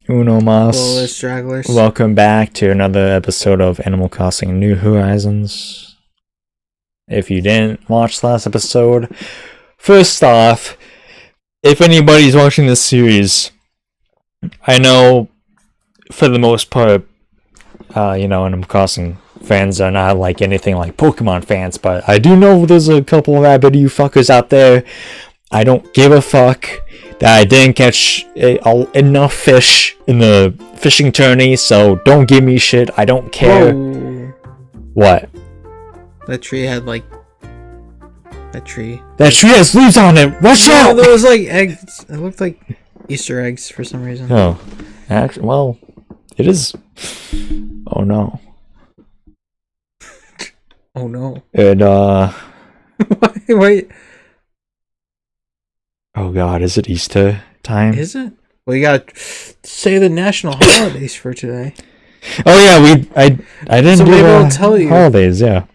Uno Hello, Mas. stragglers. Welcome back to another episode of Animal Crossing New Horizons. If you didn't watch last episode, first off, if anybody's watching this series, I know for the most part, Animal Crossing fans are not like anything like Pokemon fans, but I do know there's a couple of rabbit you fuckers out there. I don't give a fuck that I didn't catch enough fish in the fishing tourney, so don't give me shit. I don't care. Whoa. What? That tree had like... That tree has leaves on it! Watch out! there was like eggs. It looked like Easter eggs for some reason. Oh. Actually, well, it is... Oh no. Oh no. Wait. Oh god, is it Easter time? Is it? Well, you gotta say the national holidays for today. Oh yeah, I didn't So do maybe the I'll tell you. holidays, yeah.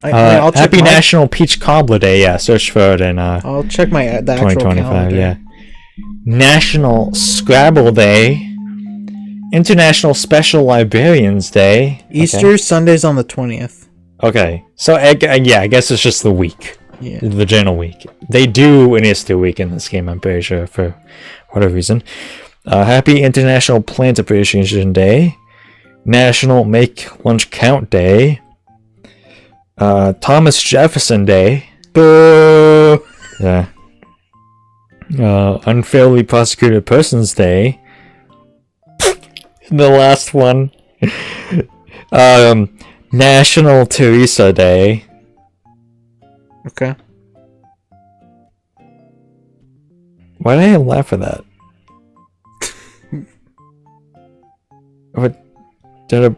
I'll check Happy my, National Peach Cobbler Day, yeah, search for it in I'll check the actual 2025, calendar. yeah. National Scrabble Day. International Special Librarians Day. Easter Sunday's on the 20th. Okay, so I guess it's just the week. Yeah. The general week. They do an Easter week in this game, I'm pretty sure, for whatever reason. Happy International Plant Appreciation Day. National Make Lunch Count Day. Thomas Jefferson Day. Boo! Yeah. Unfairly Prosecuted Persons Day. The last one. National Teresa Day. Okay. Why did I laugh at that? What? Did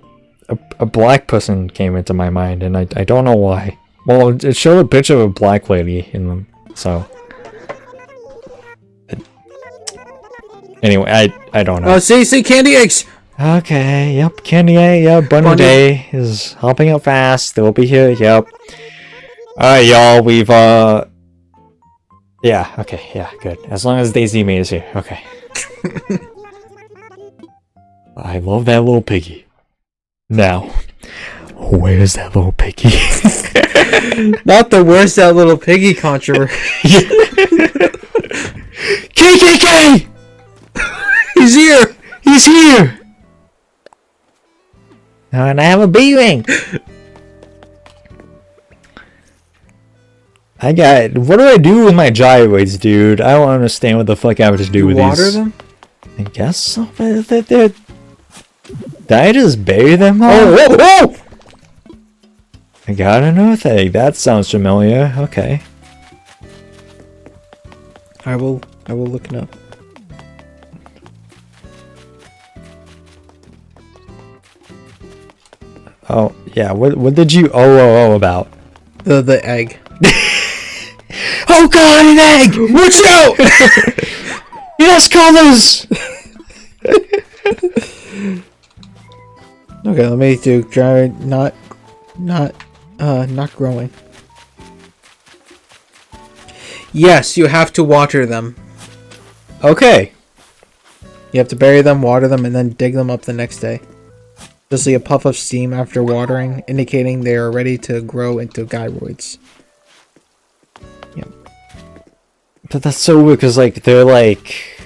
a black person came into my mind, and I don't know why. Well, it showed a picture of a black lady in them, so. Anyway, I don't know. Oh, see, candy eggs! Okay, yep, Candy A, yep, Bunny Day is hopping up fast. They'll be here, yep. Alright, y'all, we've, yeah, okay, yeah, good. As long as Daisy May is here, okay. I love that little piggy. Now, where's that little piggy? Not the where's that little piggy controversy. KKK! He's here! He's here! And I have a B-ring! What do I do with my gyroids, dude? I don't understand what the fuck I have to do with water these. them? I guess so, but did I just bury them all? Oh, whoa! I got an earth egg. That sounds familiar. Okay. I will look it up. Oh, yeah. What did you oh about? The egg. Oh god, an egg! Watch out! Yes, colors! Okay, let me do dry, not growing. Yes, you have to water them. Okay. You have to bury them, water them, and then dig them up the next day. You'll see a puff of steam after watering, indicating they are ready to grow into gyroids. Yep. But that's so weird, because, like, they're, like...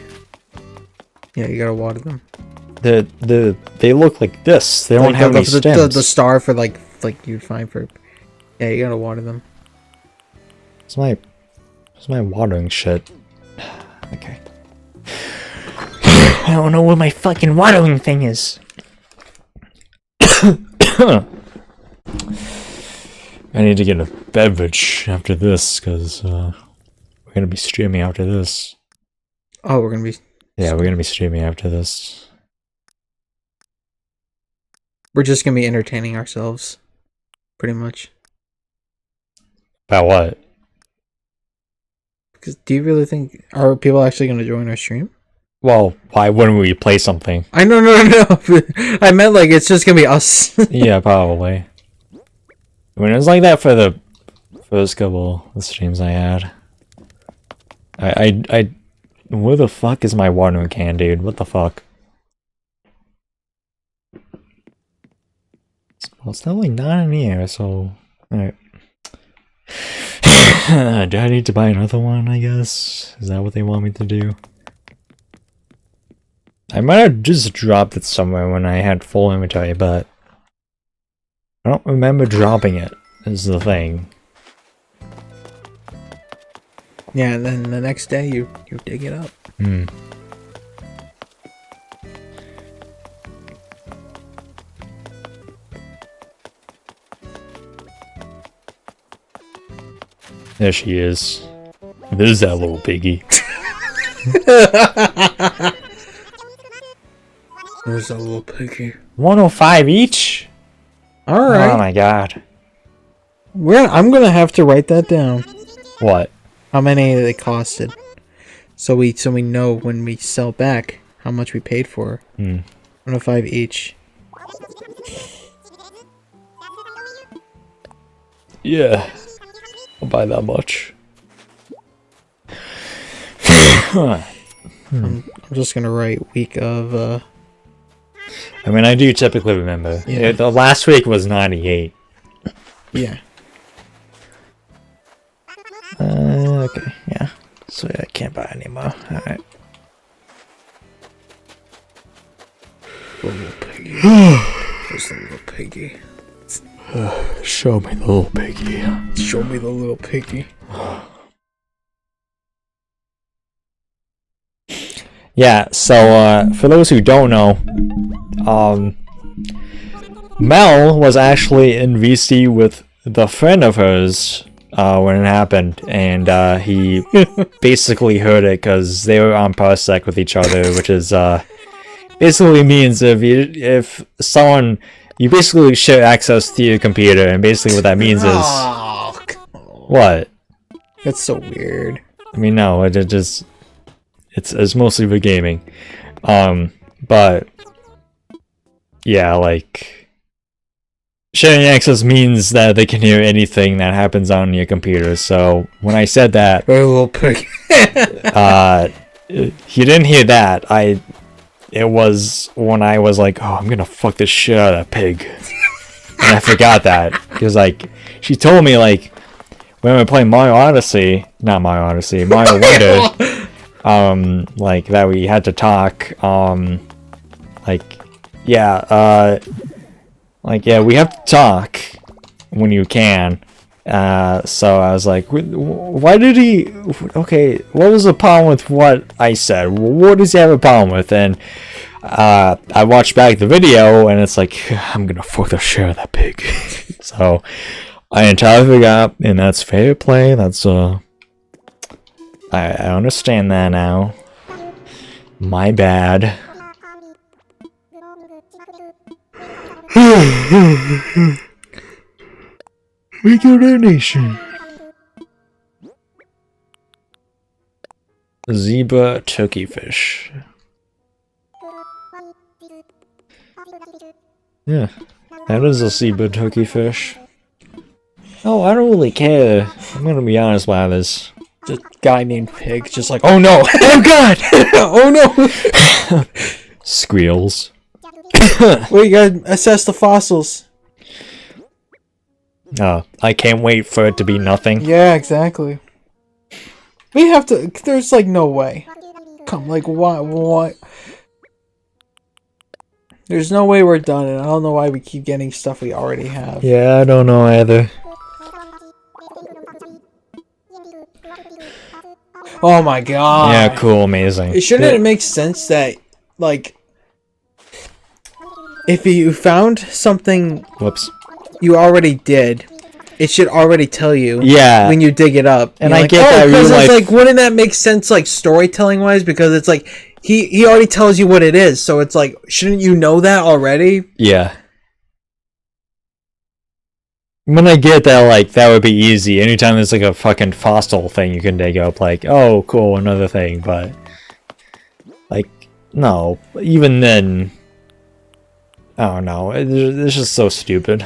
Yeah, you gotta water them. They look like this. They don't Like have any stems. the star for, like you'd find for... Yeah, you gotta water them. It's my watering shit. Okay. I don't know where my fucking watering thing is. I need to get a beverage after this, because we're gonna be streaming after this. Oh, we're gonna be... Yeah, we're gonna be streaming after this. We're just gonna be entertaining ourselves. Pretty much. About what? Because do you really think... Are people actually gonna join our stream? Well, why wouldn't we play something? I know, no. I meant like it's just gonna be us. Yeah, probably. I mean, it was like that for the first couple of streams I had. I Where the fuck is my watering can, dude? What the fuck? Well, it's definitely not in here, so... Alright. Do I need to buy another one, I guess? Is that what they want me to do? I might have just dropped it somewhere when I had full inventory, but... I don't remember dropping it, is the thing. Yeah, and then the next day you dig it up. Hmm. There she is. There's that little piggy. There's a little piggy. 105 each? Alright. Oh my god. I'm gonna have to write that down. What? How many they costed. So we know when we sell back how much we paid for. 105 each. Yeah. I'll buy that much. I'm just gonna write week of I mean, I do typically remember. Yeah. The last week was 98. yeah. Okay, yeah. So yeah, I can't buy anymore. Alright. Little piggy. There's the little piggy. Show me the little piggy. Show me the little piggy. Yeah, so for those who don't know, Mel was actually in VC with the friend of hers when it happened, and he basically heard it because they were on parsec with each other, which is basically means if someone you basically share access to your computer, and basically what that means is what? That's so weird. I mean, no, it just it's mostly for gaming, but yeah, like sharing access means that they can hear anything that happens on your computer. So when I said that, Very little pig. he didn't hear that. It was when I was like, oh, I'm gonna fuck this shit out of that pig, and I forgot that because like she told me like when we were playing Mario Wonder, like that we had to talk, like yeah, we have to talk when you can. So I was like, why did he? Okay, what was the problem with what I said? What does he have a problem with? And I watched back the video, and it's like, I'm gonna fuck the shit out of that pig. So I entirely forgot, and that's fair play. That's I understand that now. My bad. Make your donation. Zebra turkey fish. Yeah, that is a zebra turkey fish. Oh, I don't really care. I'm gonna be honest about this. Just guy named Pig, just like, oh no, Oh god! oh no. Squeals. We gotta assess the fossils. I can't wait for it to be nothing. Yeah, exactly. We have to. There's like no way. Come, like what? There's no way we're done, and I don't know why we keep getting stuff we already have. Yeah, I don't know either. Oh my god. Yeah, cool, amazing. Shouldn't it make sense that, like, if you found something Whoops. you already did, it should already tell you. Yeah. When you dig it up. And You're I like, get that because real it's life- like, wouldn't that make sense, like, storytelling wise? Because it's like he already tells you what it is, so it's like, shouldn't you know that already? Yeah. When I get that, like, that would be easy. Anytime there's, like, a fucking fossil thing you can dig up, like, oh, cool, another thing, but... Like, no. Even then... I don't know. It's just so stupid.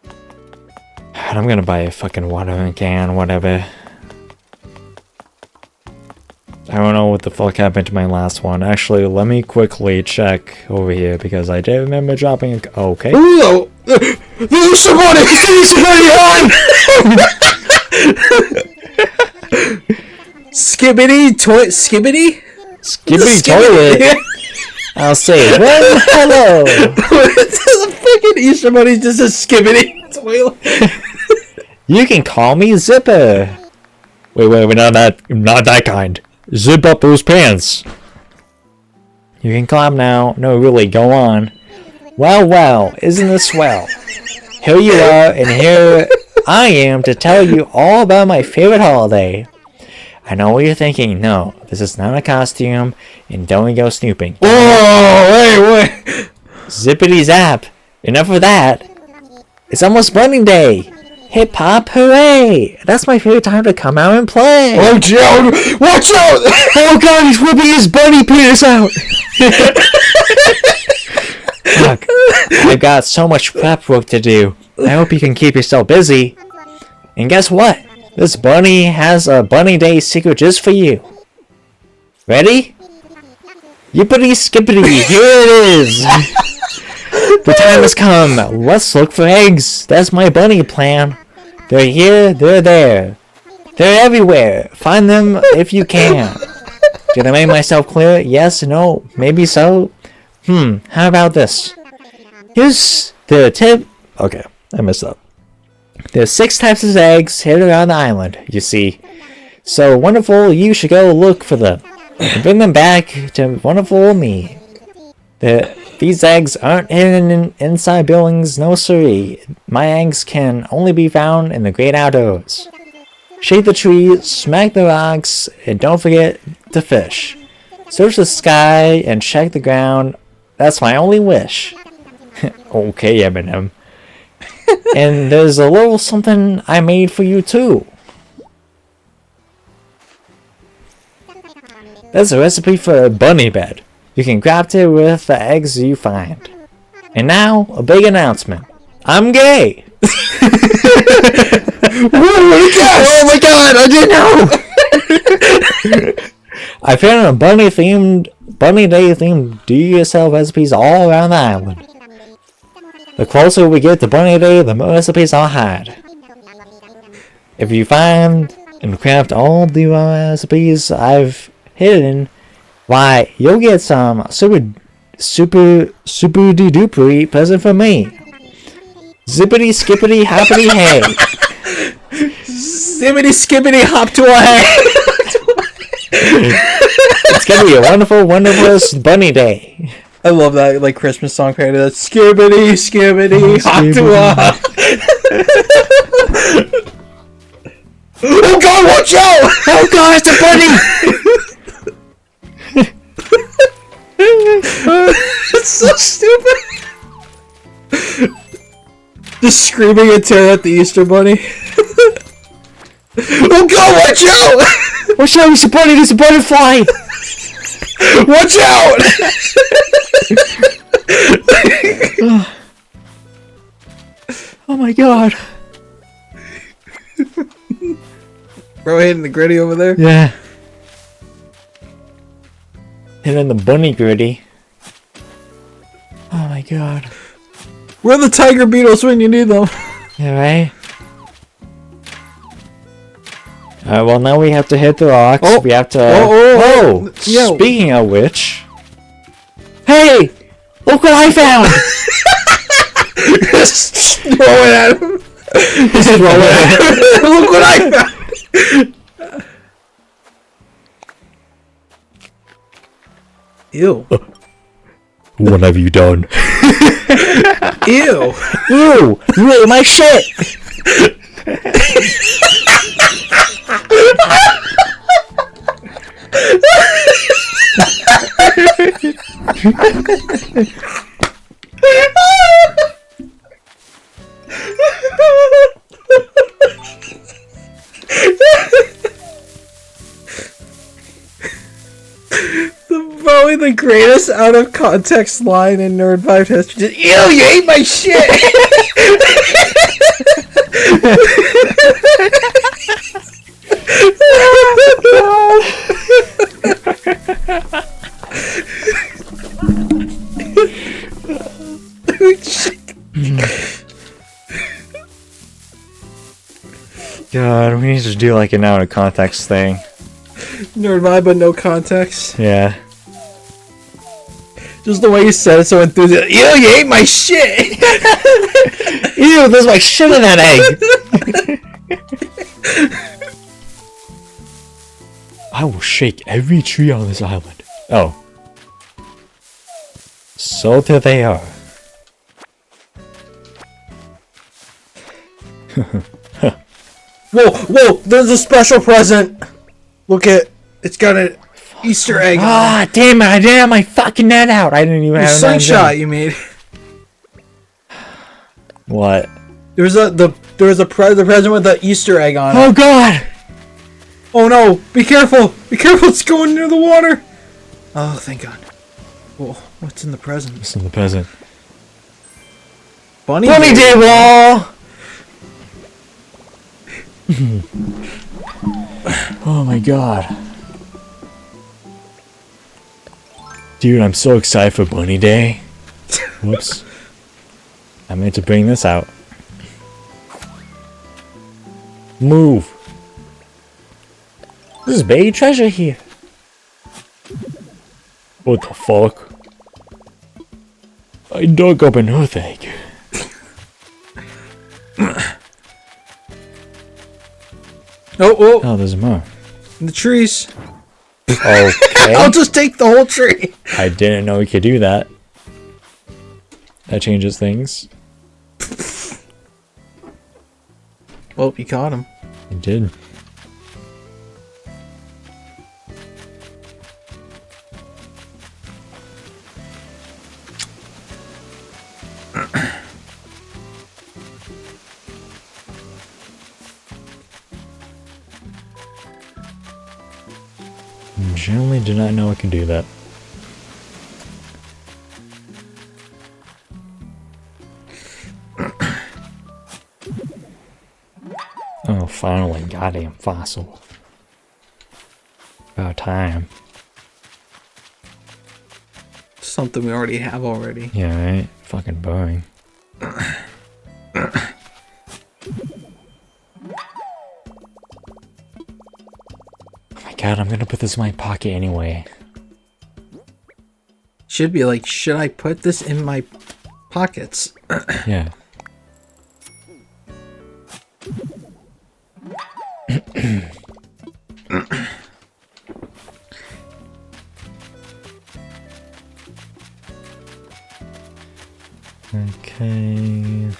And I'm gonna buy a fucking watering can, whatever. I don't know what the fuck happened to my last one. Actually, let me quickly check over here because I did remember dropping a... Okay. Ooh! There's somebody! There's somebody on! Skibbity? Skibbity toilet! I'll say, well, hello! The freaking Easter Bunny's just a skibbity toilet. You can call me Zipper. Wait, not that kind. Zip up those pants. You can clap now. No, really, go on. Well, isn't this swell? Here you are, and here I am to tell you all about my favorite holiday. I know what you're thinking. No, this is not a costume, and don't go snooping. Whoa, wait. Zippity zap. Enough of that. It's almost Bunny Day. Hip hop, hooray! That's my favorite time to come out and play. Oh, Joe! Watch out! Oh god, he's whipping his bunny penis out! Fuck. I've got so much prep work to do. I hope you can keep yourself busy. And guess what? This bunny has a Bunny Day secret just for you. Ready? Yippity skippity, here it is! The time has come. Let's look for eggs. That's my bunny plan. They're here, they're there. They're everywhere. Find them if you can. Did I make myself clear? Yes, no, maybe so. How about this? Here's the tip. Okay, I messed up. There's 6 types of eggs hidden around the island, you see. So wonderful, you should go look for them. And bring them back to wonderful me. These eggs aren't hidden inside buildings, no siree. My eggs can only be found in the great outdoors. Shake the trees, smack the rocks, and don't forget to fish. Search the sky and check the ground. That's my only wish. Okay, Eminem. And there's a little something I made for you too. That's a recipe for a bunny bed. You can craft it with the eggs you find. And now, a big announcement. I'm gay! Oh my god, I didn't know! I found a Bunny Day themed do-yourself recipes all around the island. The closer we get to Bunny Day, the more recipes I'll hide. If you find and craft all the recipes I've hidden, why, you'll get some super dupery present from me. Zippity skippity hoppity hey. Zippity skippity hop to a hay. It's gonna be a wonderful bunny day. I love that like Christmas song parody. That skibbity hop to a hop. Oh god, watch out! Oh god, it's a bunny! It's so stupid. Just screaming in terror at the Easter Bunny. Oh god, watch out! Watch out, it's a bunny, there's a butterfly! Watch out! Oh my god. Bro hitting the gritty over there? Yeah. Hitting the bunny gritty. Oh my god. Where are the tiger beetles when you need them? Yeah, right? Alright, well now we have to hit the rocks. Oh. We have to... Oh. Yeah. Speaking of which... Hey! Look what I found! Just throw it at him. Just throw it at him. Look what I found! Ew. What have you done? Ew. Ew! You ate my shit! Probably the greatest out of context line in NerdVibed history. Just, ew, you ate my shit! God, we need to do like an out of context thing. Nerd vibe, but no context. Yeah. Just the way you said it so enthusiastic. Ew, you ate my shit! Ew, there's like shit in that egg! I will shake every tree on this island. Oh. So there they are. Whoa, there's a special present! Look at, it's got an Easter egg. Ah, damn it, I didn't have my fucking net out. I didn't even have a slingshot you made. What? There was the present with the Easter egg on it. Oh god! Oh no! Be careful! Be careful! It's going near the water. Oh, thank God. Whoa! What's in the present? What's in the present? Bunny Day wall! Oh my god. Dude, I'm so excited for Bunny Day. Whoops. I meant to bring this out. Move. There's baby treasure here. What the fuck? I dug up an earth egg. Oh, there's more. In the trees. Okay. I'll just take the whole tree. I didn't know we could do that. That changes things. Well, you caught him. I did. Generally did not know I could do that. Oh, finally, goddamn fossil. About time. Something we already have already. Yeah, right? Fucking boring. God, I'm gonna put this in my pocket anyway. Should be like, should I put this in my pockets? Yeah. Okay.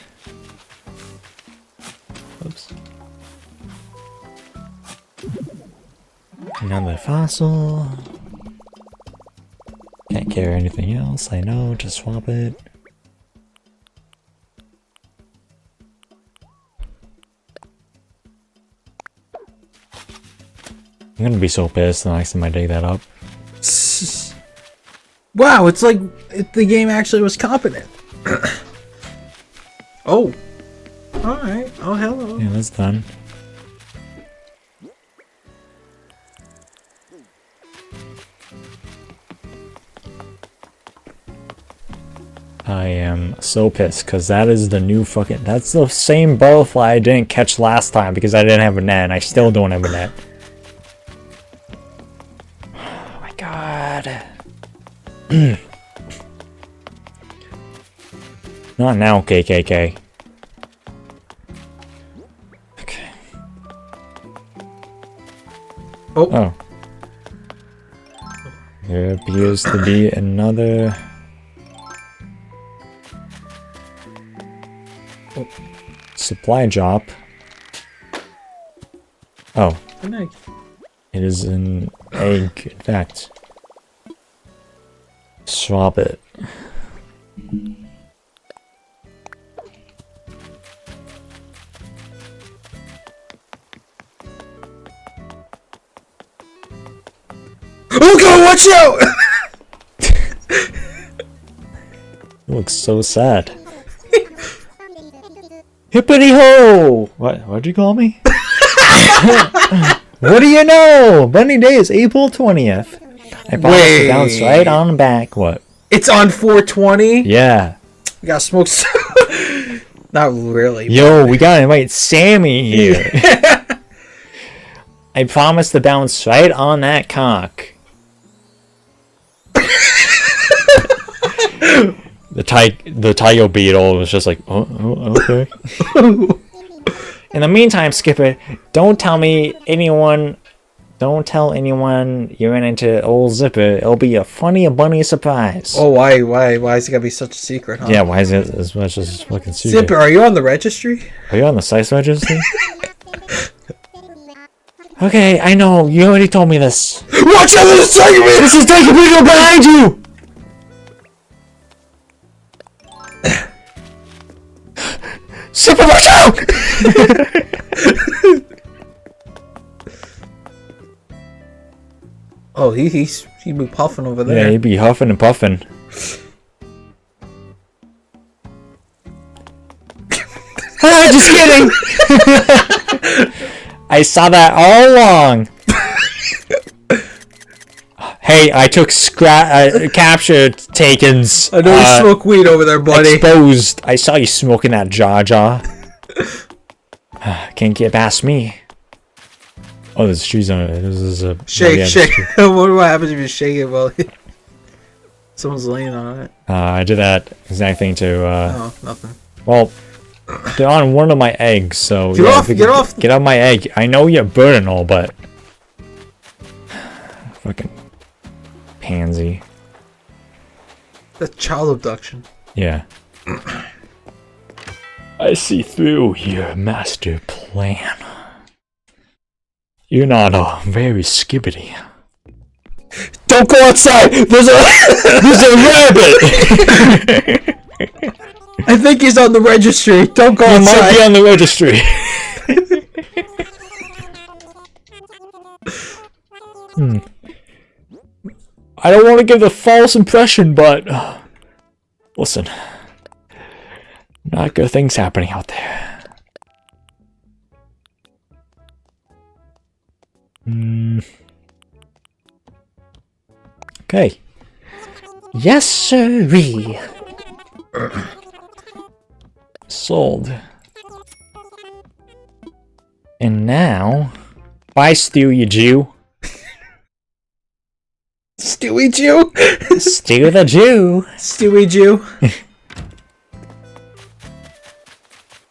Oops. Another fossil. Can't carry anything else, I know, just swap it. I'm gonna be so pissed the next time I dig that up. Wow, it's like the game actually was competent. Oh. Alright. Oh, hello. Yeah, that's done. I am so pissed because that is the new fucking. That's the same butterfly I didn't catch last time because I didn't have a net and I still don't have a net. Oh my god. Not now, KKK. Okay. Oh. There appears to be another. Supply drop. Oh. An egg. It is an egg, in fact. Swap it. Oh god, watch out! It looks so sad. Hippity ho! What'd you call me? What do you know? Bunny Day is April 20th. I promise to bounce right on the back. What? It's on 420? Yeah. I gotta smoke some. Not really. Yo, we gotta invite Sammy here. I promise to bounce right on that cock. The tiger beetle was just like, oh okay. In the meantime, Skipper, don't tell anyone you ran into old Zipper. It'll be a funny surprise. Oh, why is it gotta be such a secret, huh? Yeah, why is it as much as a fucking secret? Zipper, are you on the registry? Are you on the size registry? Okay, I know. You already told me this. Watch out! There's a tiger beetle! This is tiger beetle behind you! Zipper, watch out! Oh, he be puffing over there. Yeah, he'd be huffing and puffing. Ah, just kidding! I saw that all along. Hey, I took capture takens. I know you smoke weed over there, buddy. Exposed. I saw you smoking that jaw. Can't get past me. Oh, there's trees on it. This is a shake. What happens if you shake it while someone's laying on it? I did that exact thing too. Nothing. Well, they're on one of my eggs, so get off! Get off my egg. I know you're a bird and all, but fucking pansy. That's child abduction. Yeah. I see through your master plan. You're not very skibbity. Don't go outside! There's a rabbit! I think he's on the registry. Don't go He outside. might be on the registry. I don't want to give the false impression, but listen, not good things happening out there. Okay. Yes, sirree. Sold. And now, bye, Stu, you Jew. Stewie Jew? Stu the Jew. Stewie Jew.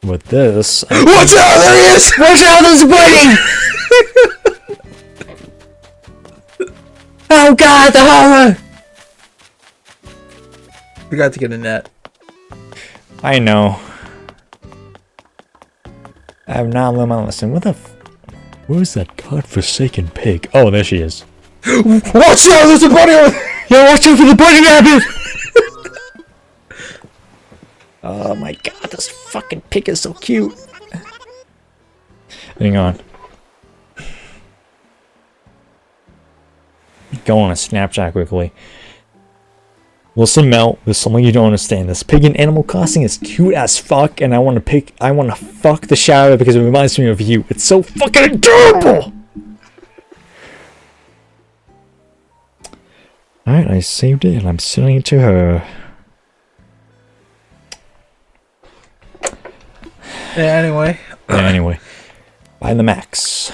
With this, Watch out! There he is! watch out! There's waiting. Oh God, the horror! We got to get a net. I know. I have not learned my lesson. Where's that godforsaken pig? Oh, there she is. Watch out! There's a bunny over there! Yeah, watch out for the bunny rabbit! Oh my God, this fucking pig is so cute. Hang on. Go on a Snapchat quickly. Listen, Mel, there's something you don't understand. This pig in Animal Crossing is cute as fuck, and I want to fuck the shit out of it because it reminds me of you. It's so fucking adorable! Alright, I saved it and I'm sending it to her. Yeah, anyway. Buy the max.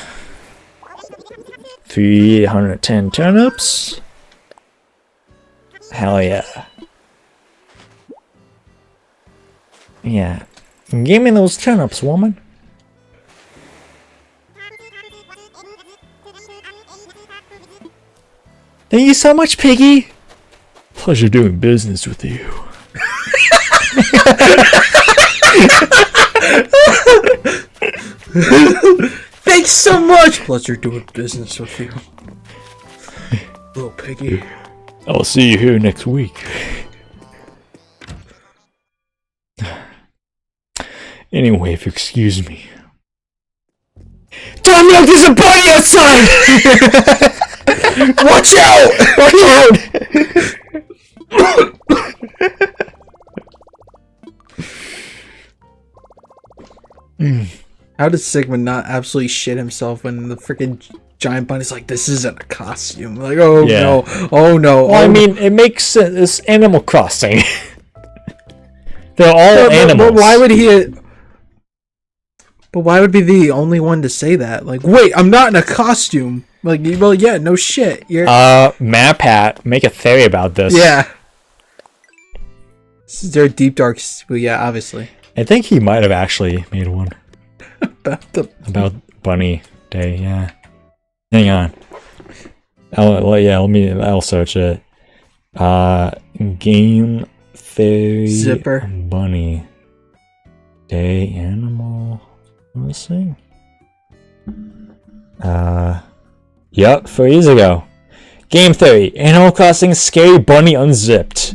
310 turnips. Hell yeah. Yeah. Give me those turnips, woman. Thank you so much, Piggy. Pleasure doing business with you. Thanks so much. Pleasure doing business with you. Little piggy. I'll see you here next week. Anyway, if you excuse me. Tom, look, there's a bunny outside! Watch out! Watch out! How did Sigma not absolutely shit himself when the freaking giant bunny's like, this isn't a costume? Like, oh Yeah. no, oh no. Well, I mean, it makes sense. It's Animal Crossing. They're all animals. But why would he? But why would be the only one to say that? Like, wait, I'm not in a costume. Like, well, yeah, no shit. You're MatPat, make a theory about this. yeah. This is their deep dark. Well, yeah, obviously. I think he might have actually made one About Bunny Day. Yeah. Hang on. I'll search it. Game theory. Zipper. Bunny Day Animal. Let me see. Yep, 4 years ago. Game theory. Animal Crossing Scary Bunny Unzipped.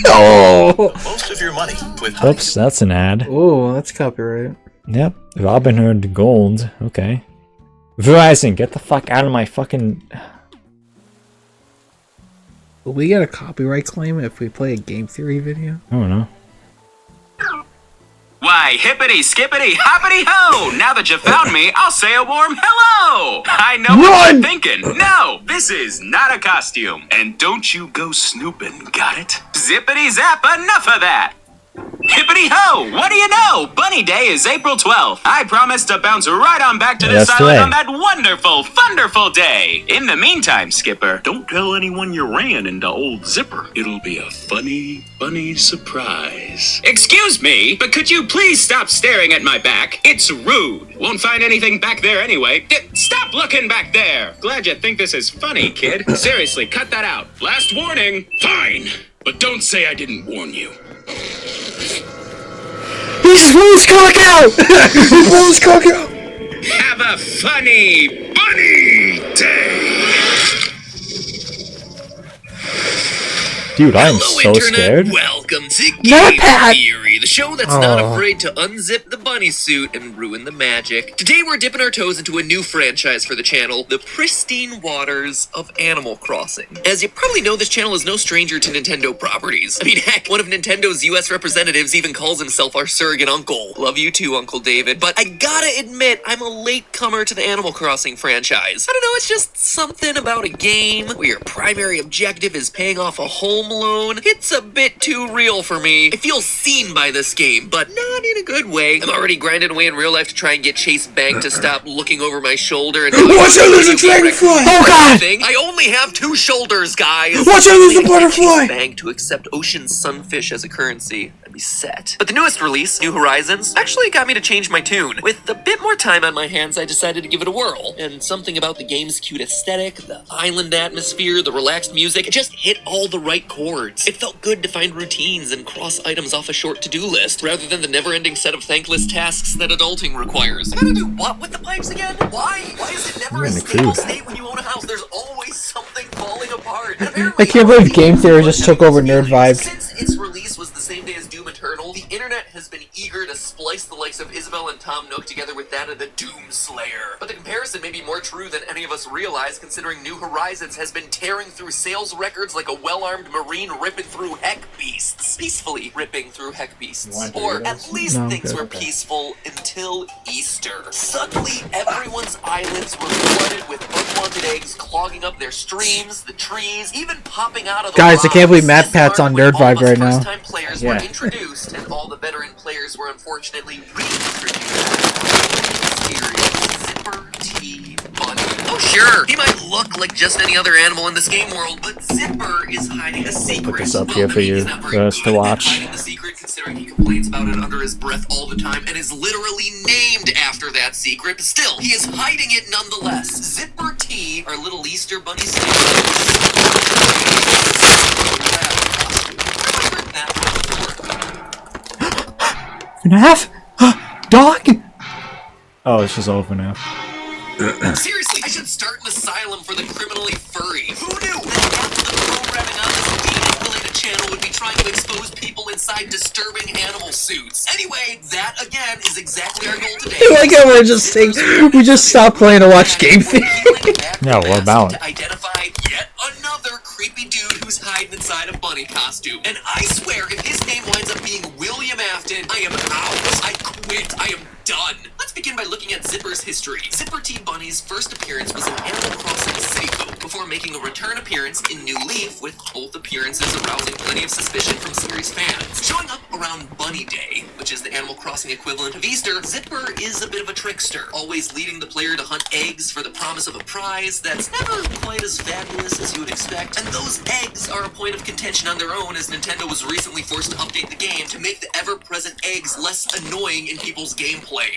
Oh. Most of your money with Oops, that's an ad. Oh, that's copyright. Yep. Robinhood Gold. Okay. Verizon, get the fuck out of my fucking... Will we get a copyright claim if we play a game theory video? I don't know. Why, hippity, skippity, hoppity ho! Now that you found me, I'll say a warm hello! I know what you're thinking. No, this is not a costume. And don't you go snooping, got it? Zippity zap, enough of that! Hippity ho! What do you know? Bunny Day is April 12th. I promise to bounce right on back to this That's island right. on that wonderful, thunderful day. In the meantime, Skipper, don't tell anyone you ran into old Zipper. It'll be a funny, funny surprise. Excuse me, but could you please stop staring at my back? It's rude. Won't find anything back there anyway. Stop looking back there. Glad you think this is funny, kid. Seriously, cut that out. Last warning. Fine, but don't say I didn't warn you. He just blew his cock out! He blew his cock out! Have a funny bunny day! Dude, I am Hello, so Internet. scared. Welcome to Game MatPat. Theory, the show that's not afraid to unzip the bunny suit and ruin the magic. Today we're dipping our toes into a new franchise for the channel, the pristine waters of Animal Crossing. As you probably know, this channel is no stranger to Nintendo properties. I mean, heck, one of Nintendo's US representatives even calls himself our surrogate uncle. Love you too, Uncle David. But I gotta admit, I'm a latecomer to the Animal Crossing franchise. I don't know, it's just something about a game where your primary objective is paying off a home loan. It's a bit too real for me. I feel seen by this game, but not in a good way. I'm already grinding away in real life to try and get Chase Bank to stop looking over my shoulder and Watch out, there's a dragonfly! Oh god! I only have 2 shoulders, guys. Watch out, there's a Get butterfly! Chase Bank to accept ocean sunfish as a currency. I'd be set. But the newest release, New Horizons, actually got me to change my tune. With a bit more time on my hands, I decided to give it a whirl. And something about the game's cute aesthetic, the island atmosphere, the relaxed music, it just hit all the right chords. It felt good to find routines and cross items off a short to-do list, rather than the never-ending set of thankless tasks that adulting requires. I gotta do what with the pipes again? Why? Why is it never a stable state when you own a house? There's always something falling apart. I can't believe Game Theory just took over NerdVibed. Since its release was the same day as Doom Eternal, the internet has been eager to splice the likes of Isabel and Tom Nook together with that of the Doom Slayer. But the comparison may be more true than any of us realize, considering New Horizons has been tearing through sales records like a well-armed Marine ripping through heck beasts. Peacefully ripping through heck beasts. Or at least No, things good. were peaceful until Easter. Suddenly, everyone's islands were flooded with unwanted eggs clogging up their streams, the trees, even popping out of the Guys, I can't believe rocks. MatPat's This on started when all of NerdVibed us right now. first-time players were introduced, and all the veteran players were unfortunately reintroduced. Zipper T Bunny. Oh sure, he might look like just any other animal in this game world, but Zipper is hiding a secret. Put this up here for you He's not very for us to good at watch. hiding the secret, considering he complains about it under his breath all the time and is literally named after that secret. Still, he is hiding it nonetheless. Zipper T, our little Easter bunny FNAF? Dog? Oh, it's just over now. Seriously, I should start an asylum for the criminally furry. Who knew that half of the programming on this de-escalated channel would be trying to expose people inside disturbing animal suits? Anyway, that again is exactly our goal today. I like how we just stopped playing to watch Game Theory. Yeah, what about? To identify yet another creepy dude who's hiding inside a bunny costume. And I swear, if his name winds up being William Afton, I am out. I quit. I am done. Let's begin by looking at Zipper's history. Zipper T. Bunny's first appearance was in Animal Crossing City Folk, before making a return appearance in New Leaf, with both appearances arousing plenty of suspicion from series fans. Showing up around Bunny Day, which is the Animal Crossing equivalent of Easter, Zipper is a bit of a trickster, always leading the player to hunt eggs for the promise of a prize that's never quite as fabulous as you would expect, and those eggs are a point of contention on their own, as Nintendo was recently forced to update the game to make the ever-present eggs less annoying in people's gameplay.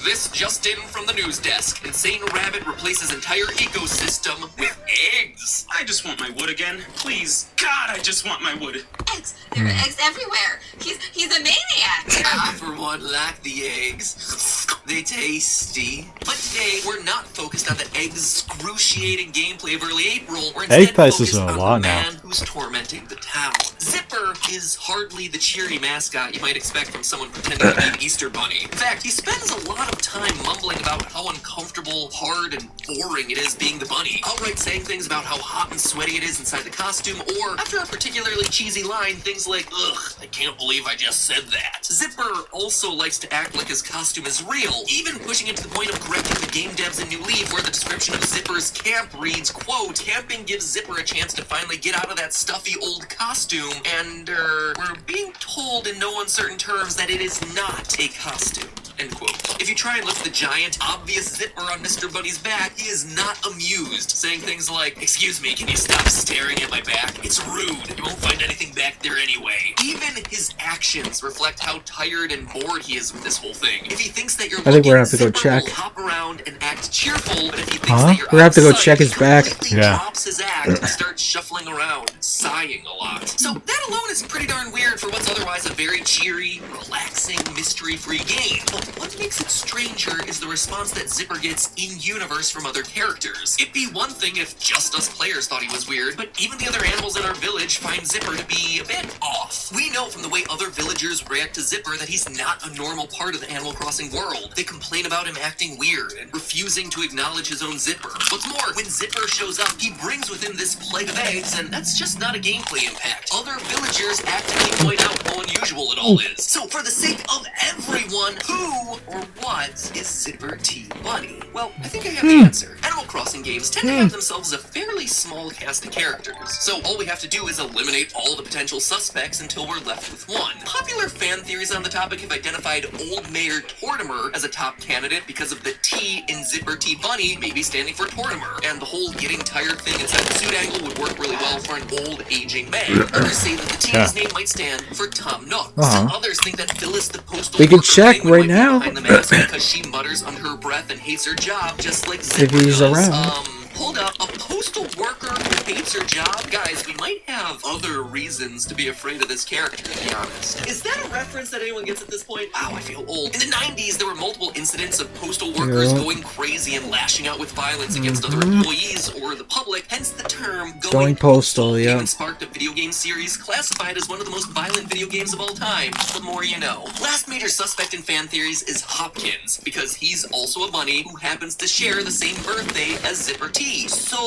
This just in from the news desk. Insane Rabbit replaces entire ecosystem with eggs. I just want my wood again. Please. God, I just want my wood. Eggs. There are eggs everywhere. He's a maniac. I, for one, like the eggs. They tasty. But today, we're not focused on the excruciating gameplay of early April. We're instead Egg prices focused are a on lot the now. man who's tormenting the town. Zipper is hardly the cheery mascot you might expect from someone pretending to be an Easter bunny. In fact, he spends a lot of time mumbling about how uncomfortable, hard, and boring it is being the bunny. Outright saying things about how hot and sweaty it is inside the costume, or after a particularly cheesy line, things like, "Ugh, I can't believe I just said that." Zipper also likes to act like his costume is real, even pushing it to the point of correcting the game devs in New Leaf, where the description of Zipper's camp reads, quote, "Camping gives Zipper a chance to finally get out of that stuffy old costume," and, we're being told in no uncertain terms that it is not a costume. End quote. If you try and lift the giant, obvious zipper on Mr. Bunny's back, he is not amused, saying things like, "Excuse me, can you stop staring at my back? It's rude. You won't find anything back there anyway." Even his actions reflect how tired and bored he is with this whole thing. If he thinks that you're I think we're gonna have to go Zipper check. will hop around and act cheerful, but if he thinks Huh? that you're We're gonna have to out go of sight, check his he back. completely Yeah. drops his act and starts shuffling around, sighing a lot. So that alone is pretty darn weird for what's otherwise a very cheery, relaxing, mystery-free game. But what makes it stranger is the response that Zipper gets in-universe from other characters. It'd be one thing if just us players thought he was weird, but even the other animals in our village find Zipper to be a bit off. We know from the way other villagers react to Zipper that he's not a normal part of the Animal Crossing world. They complain about him acting weird and refusing to acknowledge his own Zipper. What's more, when Zipper shows up, he brings with him this plague of eggs, and that's just not a gameplay impact. Other villagers actively point out how unusual it all is. So for the sake of everyone, who or what is Zipper T. Bunny? Well, I think I have the answer. Animal Crossing games tend to have themselves a fairly small cast of characters, so all we have to do is eliminate all the potential suspects until we're left with one. Popular fan theories on the topic have identified Old Mayor Tortimer as a top candidate because of the T in Zipper T. Bunny maybe standing for Tortimer, and the whole getting tired thing inside the suit angle would work really well for an old, aging man. Others say that the T in his name might stand for Tom Nook. Some others think that Phyllis the postal We can worker check penguin right might be now. behind the mask because she mutters under her breath and hates her job just like Zipper If he's does. around. Hold up, a postal worker who hates her job? Guys, we might have other reasons to be afraid of this character, to be honest. Is that a reference that anyone gets at this point? Wow, I feel old. In the 90s, there were multiple incidents of postal workers going crazy and lashing out with violence against other employees or the public, hence the term Going postal, It yeah. even sparked a video game series classified as one of the most violent video games of all time. The more you know. Last major suspect in fan theories is Hopkins, because he's also a bunny who happens to share the same birthday as Zipper T. So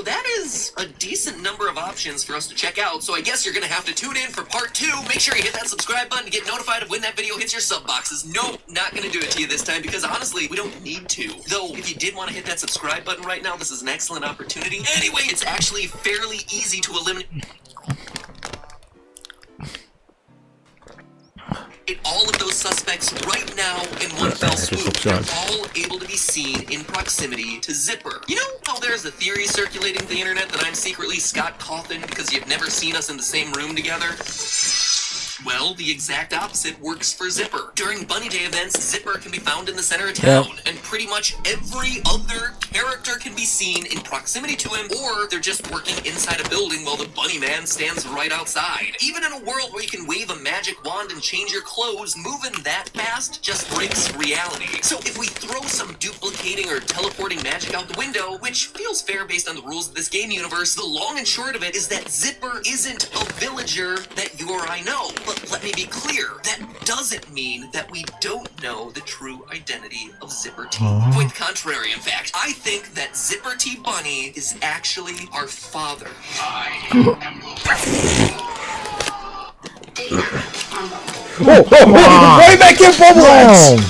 that is a decent number of options for us to check out, so I guess you're gonna have to tune in for part 2. Make sure you hit that subscribe button to get notified of when that video hits your sub boxes. Nope, not gonna do it to you this time, because honestly, we don't need to. Though, if you did want to hit that subscribe button right now, this is an excellent opportunity. Anyway, it's actually fairly easy to eliminate all of those suspects right now in one fell swoop. They're all able to be seen in proximity to Zipper. You know how there's a theory circulating the internet that I'm secretly Scott Cawthon because you've never seen us in the same room together? Well, the exact opposite works for Zipper. During Bunny Day events, Zipper can be found in the center of town, and pretty much every other character can be seen in proximity to him, or they're just working inside a building while the Bunny Man stands right outside. Even in a world where you can wave a magic wand and change your clothes, moving that fast just breaks reality. So if we throw some duplicating or teleporting magic out the window, which feels fair based on the rules of this game universe, the long and short of it is that Zipper isn't a villager that you or I know. But let me be clear, that doesn't mean that we don't know the true identity of Zipper T. Quite the contrary, in fact. I think that Zipper T. Bunny is actually our father. Data on Right back in Bubble Heads!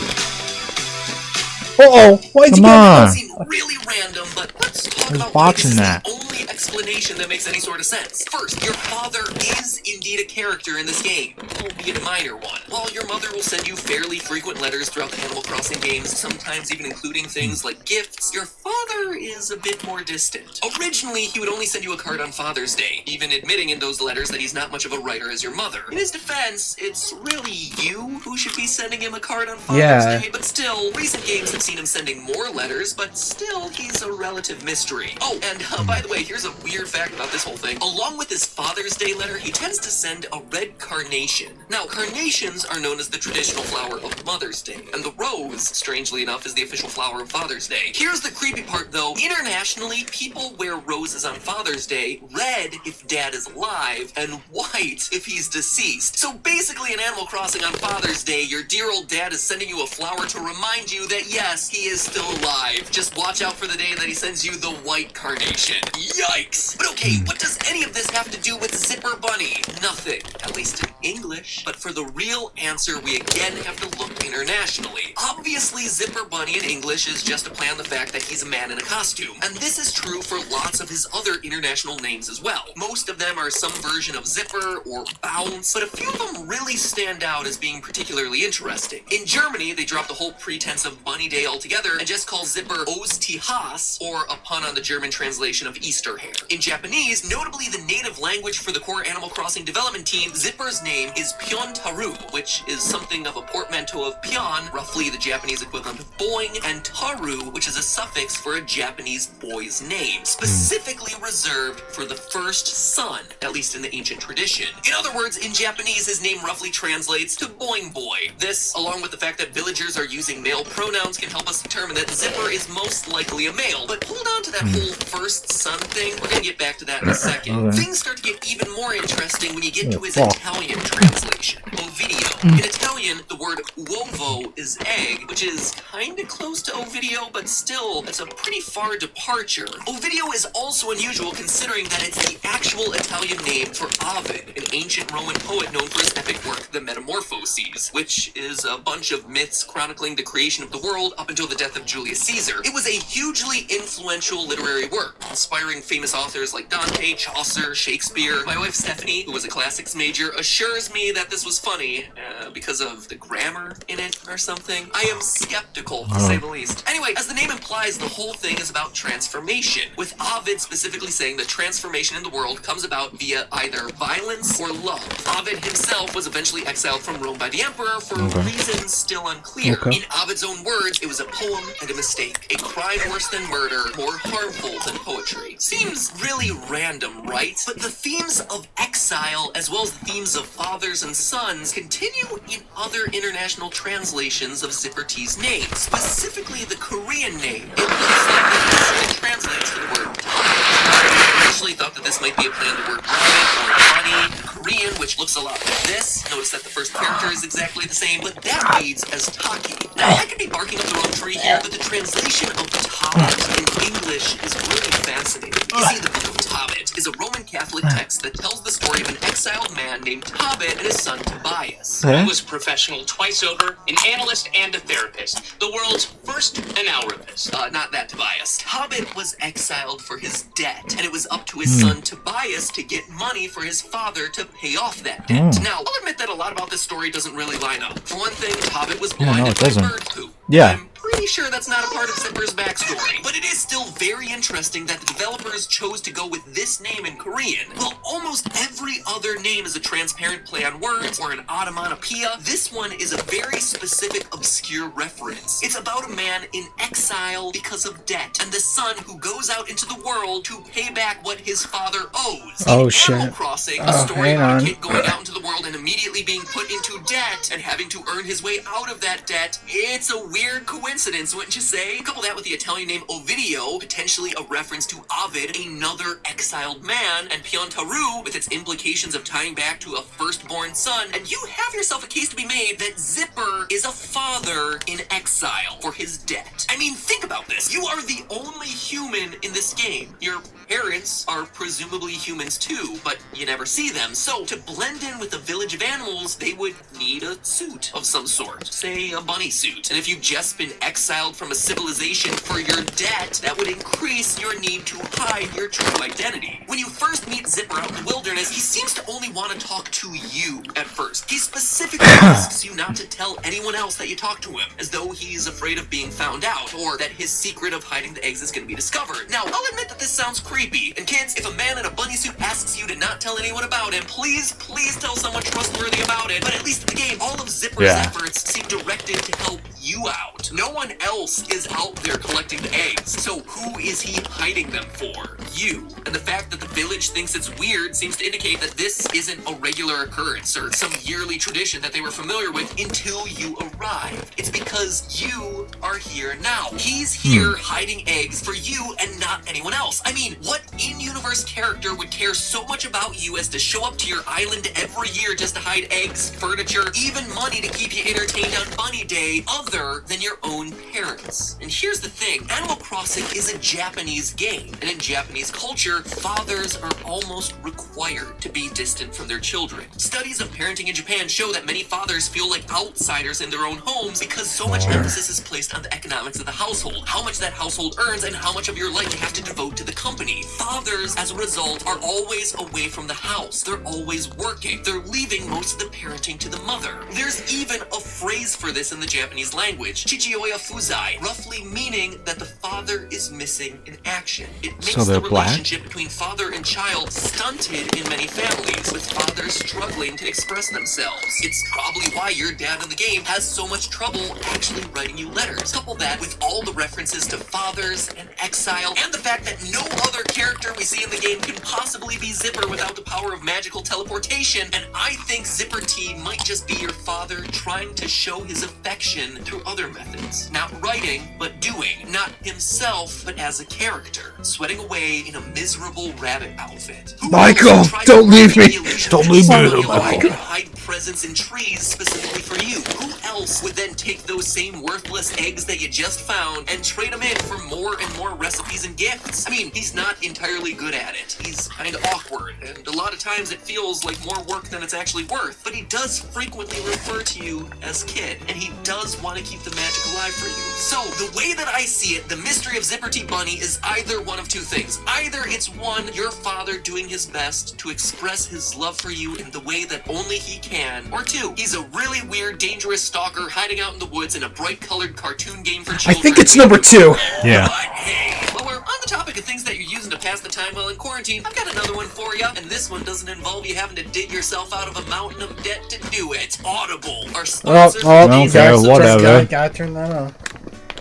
Uh-oh, why'd you Come get on. Seem really random, but let's talk I was about why this watching is that. the only explanation that makes any sort of sense. First, your father is indeed a character in this game, albeit a minor one. While your mother will send you fairly frequent letters throughout the Animal Crossing games, sometimes even including things like gifts, your father is a bit more distant. Originally, he would only send you a card on Father's Day, even admitting in those letters that he's not much of a writer as your mother. In his defense, it's really you who should be sending him a card on Father's Day, but still, recent games have seen him sending more letters, but still, he's a relative mystery. Oh, and by the way, here's a weird fact about this whole thing. Along with his Father's Day letter, he tends to send a red carnation. Now, carnations are known as the traditional flower of Mother's Day, and the rose, strangely enough, is the official flower of Father's Day. Here's the creepy part, though. Internationally, people wear roses on Father's Day, red if Dad is alive, and white if he's deceased. So basically, in Animal Crossing on Father's Day, your dear old dad is sending you a flower to remind you that yes, he is still alive. Just watch out for the day that he sends you the white carnation. Yikes! But okay, what does any of this have to do with Zipper Bunny? Nothing, at least in English. But for the real answer, we again have to look internationally. Obviously, Zipper Bunny in English is just a play on the fact that he's a man in a costume. And this is true for lots of his other international names as well. Most of them are some version of Zipper or Bounce, but a few of them really stand out as being particularly interesting. In Germany, they dropped the whole pretense of Bunny Day altogether and just call Zipper Osterhase, or a pun on the German translation of Easter hare. In Japanese, notably the native language for the core Animal Crossing development team, Zipper's name is Pyon-Taru, which is something of a portmanteau of Pyon, roughly the Japanese equivalent of boing, and Taru, which is a suffix for a Japanese boy's name, specifically reserved for the first son, at least in the ancient tradition. In other words, in Japanese, his name roughly translates to boing boy. This, along with the fact that villagers are using male pronouns, can help us determine that Zipper is most likely a male. But hold on to that whole first son thing. We're gonna get back to that in a second. Okay. Things start to get even more interesting when you get to his Italian translation, Ovidio. In Italian, the word uovo is egg, which is kinda close to Ovidio, but still, it's a pretty far departure. Ovidio is also unusual considering that it's the actual Italian name for Ovid, an ancient Roman poet known for his epic work, The Metamorphoses, which is a bunch of myths chronicling the creation of the world up until the death of Julius Caesar. It was a hugely influential literary work, inspiring famous authors like Dante, Chaucer, Shakespeare. My wife Stephanie, who was a classics major, assures me that this was funny because of the grammar in it or something. I am skeptical, to say the least. Anyway, as the name implies, the whole thing is about transformation, with Ovid specifically saying that transformation in the world comes about via either violence or love. Ovid himself was eventually exiled from Rome by the emperor for reasons still unclear. In Ovid's own words, it was a poem and a mistake, a crime worse than murder, more harmful than poetry. Seems really random, right? But the themes of exile, as well as the themes of fathers and sons, continue in other international translations of Zipper T's name, specifically the Korean name. It looks like it translates to the word I initially thought that this might be a play on the word rabbit or bunny in Korean, which looks a lot like this. Notice that the first character is exactly the same, but that reads as Taki. Now, I could be barking up the wrong tree here, but the translation of Tobit in English is really fascinating. You see, the Book of Tobit is a Roman Catholic text that tells the story of an exiled man named Tobit and his son Tobias. He was a professional twice over, an analyst and a therapist. The world's first analrapist. Not that Tobias. Tobit was exiled for his debt, and it was up to his son Tobias to get money for his father to pay off that debt. Now, I'll admit that a lot about this story doesn't really line up. For one thing, Tobit was blinded by bird poop. I'm pretty sure that's not a part of Zipper's backstory, but it is still very interesting that the developers chose to go with this name in Korean. While almost every other name is a transparent play on words or an onomatopoeia, this one is a very specific, obscure reference. It's about a man in exile because of debt, and the son who goes out into the world to pay back what his father owes. Oh, in shit. Animal Crossing, a story about a kid going out into the world and immediately being put into debt and having to earn his way out of that debt. It's a weird coincidence coincidence, wouldn't you say? Couple that with the Italian name Ovidio, potentially a reference to Ovid, another exiled man, and Piontaru, with its implications of tying back to a firstborn son, and you have yourself a case to be made that Zipper is a father in exile for his debt. I mean, think about this. You are the only human in this game. Your parents are presumably humans too, but you never see them. So to blend in with the village of animals, they would need a suit of some sort. Say a bunny suit. And if you've just been exiled from a civilization for your debt, that would increase your need to hide your true identity. When you first meet Zipper out in the wilderness, he seems to only want to talk to you at first. He specifically asks you not to tell anyone else that you talk to him, as though he's afraid of being found out, or that his secret of hiding the eggs is going to be discovered. Now, I'll admit that this sounds creepy, and kids, if a man in a bunny suit asks you to not tell anyone about him, please tell someone trustworthy about it. But at least in the game, all of Zipper's efforts seem directed to help you out. No one else is out there collecting the eggs, so who is he hiding them for? You. And the fact that the village thinks it's weird seems to indicate that this isn't a regular occurrence or some yearly tradition that they were familiar with until you arrive. It's because you are here now. He's here hiding eggs for you and not anyone else. I mean, what in-universe character would care so much about you as to show up to your island every year just to hide eggs, furniture, even money to keep you entertained on Bunny Day, other than your own parents? And here's the thing, Animal Crossing is a Japanese game, and in Japanese culture, fathers are almost required to be distant from their children. Studies of parenting in Japan show that many fathers feel like outsiders in their own homes because so much emphasis is placed on the economics of the household, how much that household earns, and how much of your life you have to devote to the company. Fathers, as a result, are always away from the house. They're always working. They're leaving most of the parenting to the mother. There's even a phrase for this in the Japanese language, Chichioya Fuzai, roughly meaning that the father is missing in action. It makes the relationship between father and child stunted in many families, with fathers struggling to express themselves. It's probably why your dad in the game has so much trouble actually writing you letters. Couple that with all the references to fathers and exile, and the fact that no other character we see in the game can possibly be Zipper without the power of magical teleportation, and I think Zipper T might just be your father trying to show his affection through other methods. Not writing, but doing. Not himself, but as a character. Sweating away in a miserable rabbit outfit. Michael, don't leave me! Don't leave me, Michael. Hide presents in trees specifically for you. Who else would then take those same worthless eggs that you just found and trade them in for more and more recipes and gifts? I mean, he's not entirely good at it. He's kind of awkward, and a lot of times it feels like more work than it's actually worth. But he does frequently refer to you as kid, and he does want to keep the magic alive for you. So, the way that I see it, the mystery of Zipper T Bunny is either one of two things. Either it's one, your father doing his best to express his love for you in the way that only he can, or two, he's a really weird, dangerous stalker hiding out in the woods in a bright-colored cartoon game for children. I think it's number 2. Yeah. But hey, while we're on the topic of things that you're using to pass the time while in quarantine, I've got another one for you, and this one doesn't involve you having to dig yourself out of a mountain of debt to do it. Audible, our sponsor. okay, whatever. Gotta turn that on.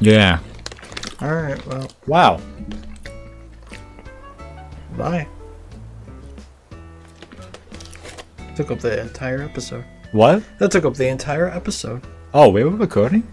Yeah. Alright, well, Wow. bye. Took up the entire episode. What? That took up the entire episode. Oh, we were recording?